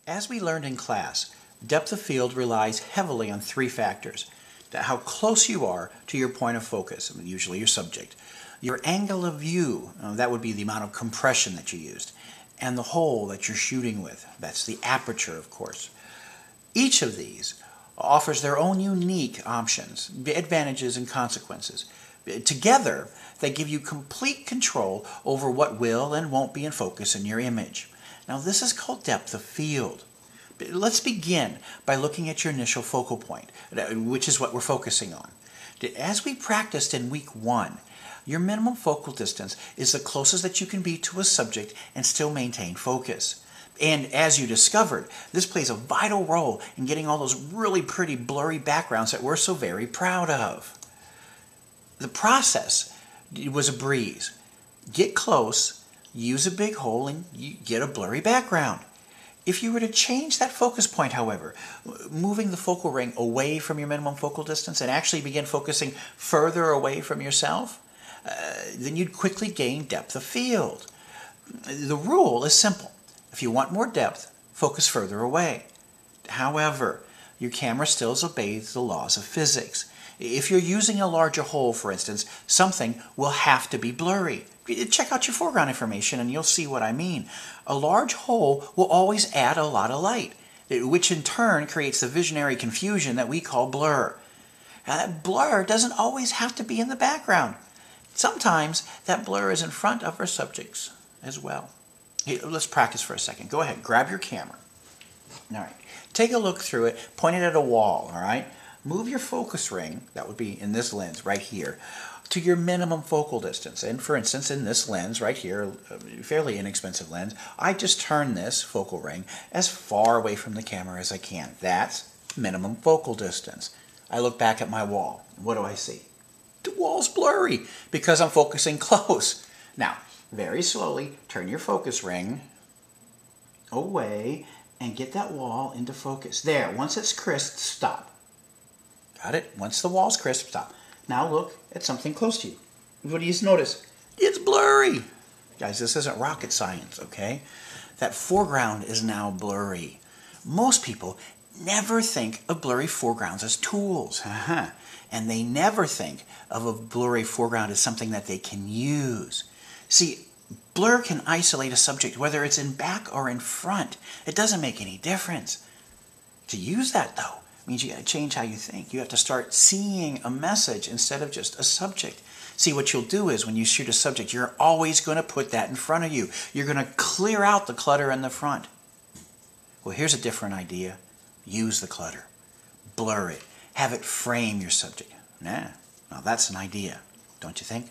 As we learned in class, depth of field relies heavily on three factors: how close you are to your point of focus, usually your subject, your angle of view, that would be the amount of compression that you used, and the hole that you're shooting with, that's the aperture, of course. Each of these offers their own unique options, advantages, and consequences. Together, they give you complete control over what will and won't be in focus in your image. Now, this is called depth of field. Let's begin by looking at your initial focal point, which is what we're focusing on. As we practiced in week 1, your minimum focal distance is the closest that you can be to a subject and still maintain focus. And as you discovered, this plays a vital role in getting all those really pretty blurry backgrounds that we're so very proud of. The process was a breeze. Get close, use a big hole, and you get a blurry background. If you were to change that focus point, however, moving the focal ring away from your minimum focal distance and actually begin focusing further away from yourself, then you'd quickly gain depth of field. The rule is simple. If you want more depth, focus further away. However, your camera still obeys the laws of physics. If you're using a larger hole, for instance, something will have to be blurry. Check out your foreground information and you'll see what I mean. A large hole will always add a lot of light, which in turn creates the visionary confusion that we call blur. Now, that blur doesn't always have to be in the background. Sometimes that blur is in front of our subjects as well. Hey, let's practice for a second. Go ahead, grab your camera. All right, take a look through it, point it at a wall, all right? Move your focus ring, that would be in this lens right here, to your minimum focal distance. And for instance, in this lens right here, a fairly inexpensive lens, I just turn this focal ring as far away from the camera as I can. That's minimum focal distance. I look back at my wall. What do I see? The wall's blurry because I'm focusing close. Now, very slowly, turn your focus ring away and get that wall into focus. There, once it's crisp, stop. Got it? Once the wall's crisp, stop. Now look at something close to you. What do you notice? It's blurry. Guys, this isn't rocket science, okay? That foreground is now blurry. Most people never think of blurry foregrounds as tools. And they never think of a blurry foreground as something that they can use. See, blur can isolate a subject whether it's in back or in front. It doesn't make any difference. To use that, though, means you got to change how you think. You have to start seeing a message instead of just a subject. See, what you'll do is when you shoot a subject, you're always going to put that in front of you. You're going to clear out the clutter in the front. Well, here's a different idea. Use the clutter. Blur it. Have it frame your subject. Now that's an idea, don't you think?